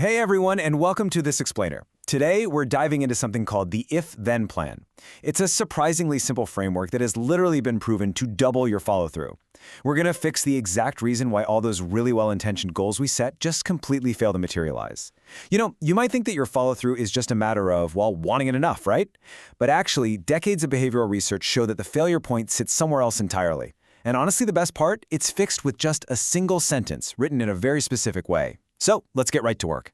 Hey everyone, and welcome to This Explainer. Today, we're diving into something called the if-then plan. It's a surprisingly simple framework that has literally been proven to double your follow-through. We're going to fix the exact reason why all those really well-intentioned goals we set just completely fail to materialize. You might think that your follow-through is just a matter of, well, wanting it enough, right? But actually, decades of behavioral research show that the failure point sits somewhere else entirely. And honestly, the best part? It's fixed with just a single sentence written in a very specific way. So, let's get right to work.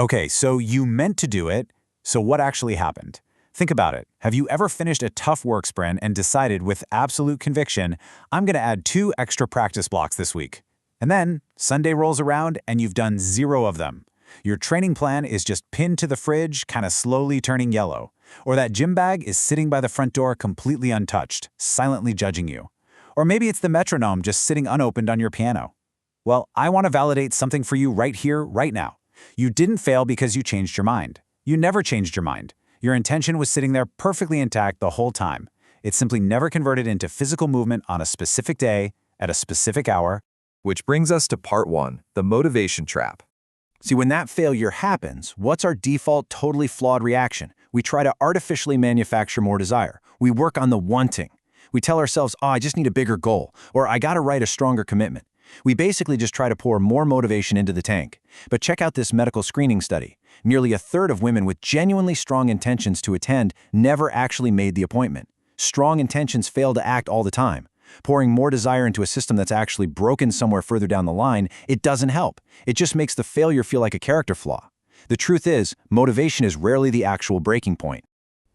Okay, so you meant to do it, so what actually happened? Think about it. Have you ever finished a tough work sprint and decided with absolute conviction, I'm going to add 2 extra practice blocks this week? And then, Sunday rolls around and you've done 0 of them. Your training plan is just pinned to the fridge, kind of slowly turning yellow. Or that gym bag is sitting by the front door completely untouched, silently judging you. Or maybe it's the metronome just sitting unopened on your piano. Well, I want to validate something for you right here, right now. You didn't fail because you changed your mind. You never changed your mind. Your intention was sitting there perfectly intact the whole time. It simply never converted into physical movement on a specific day, at a specific hour. Which brings us to part 1, the motivation trap. See, when that failure happens, what's our default totally flawed reaction? We try to artificially manufacture more desire. We work on the wanting. We tell ourselves, I just need a bigger goal, or I gotta write a stronger commitment. We basically just try to pour more motivation into the tank. But check out this medical screening study. Nearly a third of women with genuinely strong intentions to attend never actually made the appointment. Strong intentions fail to act all the time. Pouring more desire into a system that's actually broken somewhere further down the line, it doesn't help. It just makes the failure feel like a character flaw. The truth is, motivation is rarely the actual breaking point.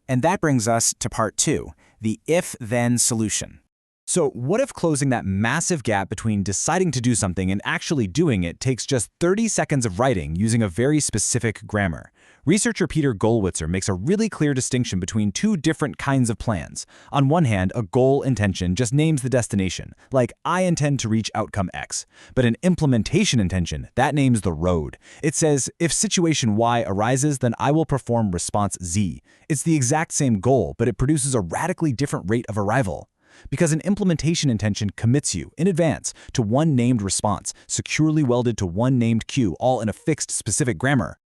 And that brings us to part 2, the if-then solution. So what if closing that massive gap between deciding to do something and actually doing it takes just 30 seconds of writing using a very specific grammar? Researcher Peter Gollwitzer makes a really clear distinction between 2 different kinds of plans. On one hand, a goal intention just names the destination, like I intend to reach outcome X. But an implementation intention, that names the road. It says, if situation Y arises, then I will perform response Z. It's the exact same goal, but it produces a radically different rate of arrival. Because an implementation intention commits you, in advance, to one named response, securely welded to one named cue, all in a fixed, specific grammar.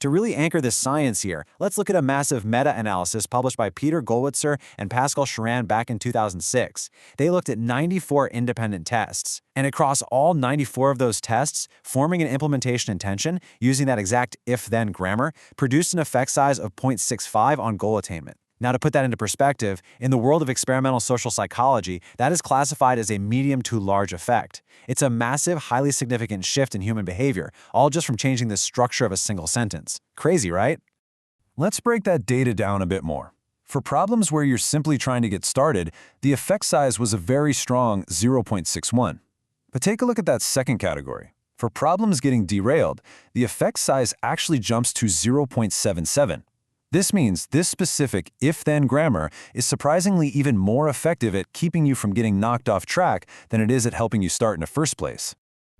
To really anchor the science here, let's look at a massive meta-analysis published by Peter Gollwitzer and Pascal Charand back in 2006. They looked at 94 independent tests. And across all 94 of those tests, forming an implementation intention, using that exact if-then grammar, produced an effect size of 0.65 on goal attainment. Now, to put that into perspective, in the world of experimental social psychology, that is classified as a medium to large effect. It's a massive, highly significant shift in human behavior, all just from changing the structure of a single sentence. Crazy, right? Let's break that data down a bit more. For problems where you're simply trying to get started, the effect size was a very strong 0.61. But take a look at that second category. For problems getting derailed, the effect size actually jumps to 0.77. This means this specific if-then grammar is surprisingly even more effective at keeping you from getting knocked off track than it is at helping you start in the first place.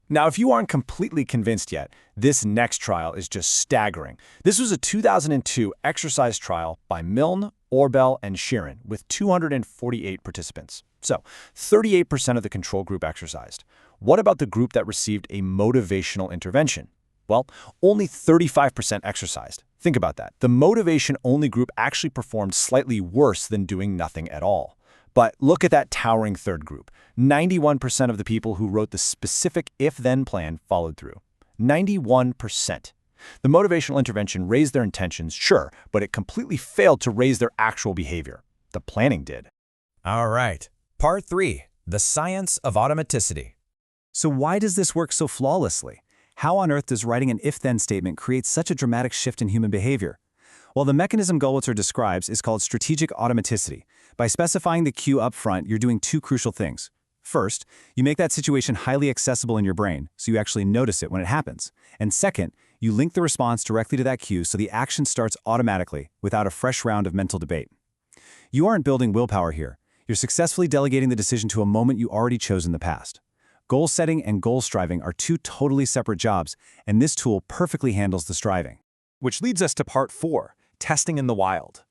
Now, if you aren't completely convinced yet, this next trial is just staggering. This was a 2002 exercise trial by Milne, Orbell, and Sheeran with 248 participants. So, 38% of the control group exercised. What about the group that received a motivational intervention? Well, only 35% exercised. Think about that. The motivation-only group actually performed slightly worse than doing nothing at all. But look at that towering third group. 91% of the people who wrote the specific if-then plan followed through. 91%. The motivational intervention raised their intentions, sure, but it completely failed to raise their actual behavior. The planning did. All right. Part 3, the science of automaticity. So why does this work so flawlessly? How on earth does writing an if-then statement create such a dramatic shift in human behavior? Well, the mechanism Gollwitzer describes is called strategic automaticity. By specifying the cue up front, you're doing 2 crucial things. First, you make that situation highly accessible in your brain, so you actually notice it when it happens. And second, you link the response directly to that cue so the action starts automatically, without a fresh round of mental debate. You aren't building willpower here. You're successfully delegating the decision to a moment you already chose in the past. Goal setting and goal striving are 2 totally separate jobs, and this tool perfectly handles the striving. Which leads us to part 4, testing in the wild.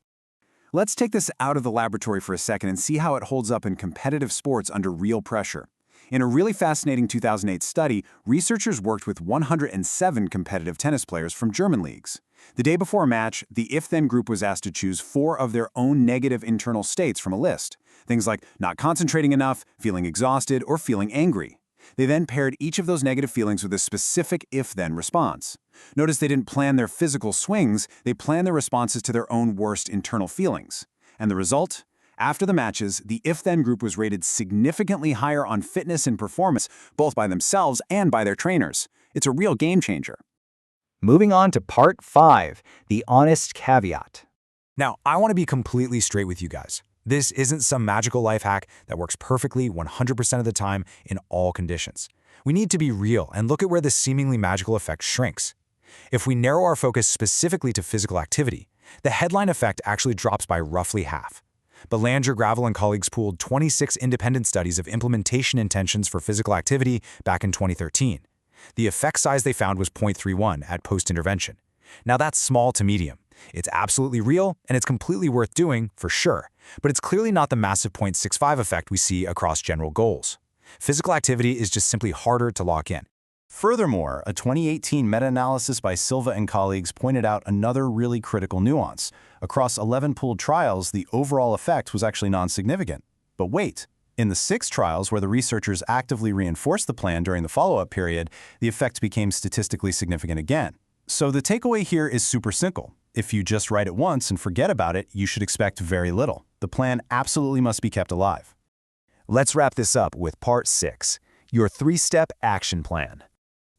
Let's take this out of the laboratory for a second and see how it holds up in competitive sports under real pressure. In a really fascinating 2008 study, researchers worked with 107 competitive tennis players from German leagues. The day before a match, the if-then group was asked to choose 4 of their own negative internal states from a list. Things like not concentrating enough, feeling exhausted, or feeling angry. They then paired each of those negative feelings with a specific if-then response. Notice they didn't plan their physical swings, they planned their responses to their own worst internal feelings. And the result? After the matches, the if-then group was rated significantly higher on fitness and performance, both by themselves and by their trainers. It's a real game changer. Moving on to Part 5, the honest caveat. Now, I want to be completely straight with you guys. This isn't some magical life hack that works perfectly 100% of the time in all conditions. We need to be real and look at where the seemingly magical effect shrinks. If we narrow our focus specifically to physical activity, the headline effect actually drops by roughly half. Belanger, Gravel, and colleagues pooled 26 independent studies of implementation intentions for physical activity back in 2013. The effect size they found was 0.31 at post-intervention. Now that's small to medium. It's absolutely real, and it's completely worth doing, for sure, but it's clearly not the massive 0.65 effect we see across general goals. Physical activity is just simply harder to lock in. Furthermore, a 2018 meta-analysis by Silva and colleagues pointed out another really critical nuance. Across 11 pooled trials, the overall effect was actually non-significant. But wait, in the 6 trials where the researchers actively reinforced the plan during the follow-up period, the effect became statistically significant again. So the takeaway here is super simple. If you just write it once and forget about it, you should expect very little. The plan absolutely must be kept alive. Let's wrap this up with Part 6, your 3-step action plan.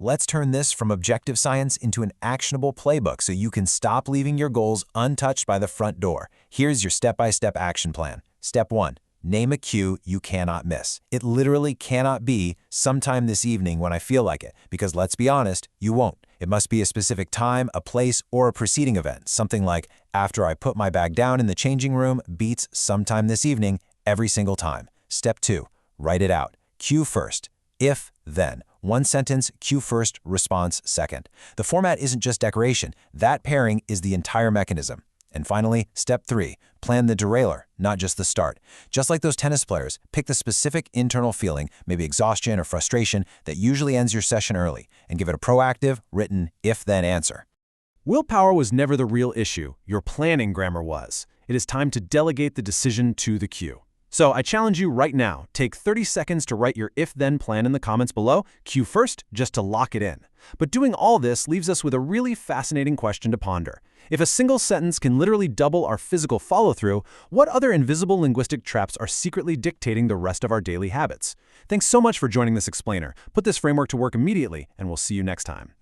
Let's turn this from objective science into an actionable playbook so you can stop leaving your goals untouched by the front door. Here's your step-by-step action plan. Step 1. Name a cue you cannot miss. It literally cannot be sometime this evening when I feel like it, because let's be honest, you won't. It must be a specific time, a place, or a preceding event. Something like, after I put my bag down in the changing room beats sometime this evening every single time. Step 2. Write it out. Cue first. If, then. One sentence, cue first, response second. The format isn't just decoration. That pairing is the entire mechanism. And finally, step 3, plan the derailer, not just the start. Just like those tennis players, pick the specific internal feeling, maybe exhaustion or frustration, that usually ends your session early, and give it a proactive, written, if-then answer. Willpower was never the real issue. Your planning grammar was. It is time to delegate the decision to the cue. So I challenge you right now, take 30 seconds to write your if-then plan in the comments below, cue first, just to lock it in. But doing all this leaves us with a really fascinating question to ponder. If a single sentence can literally double our physical follow-through, what other invisible linguistic traps are secretly dictating the rest of our daily habits? Thanks so much for joining this explainer. Put this framework to work immediately, and we'll see you next time.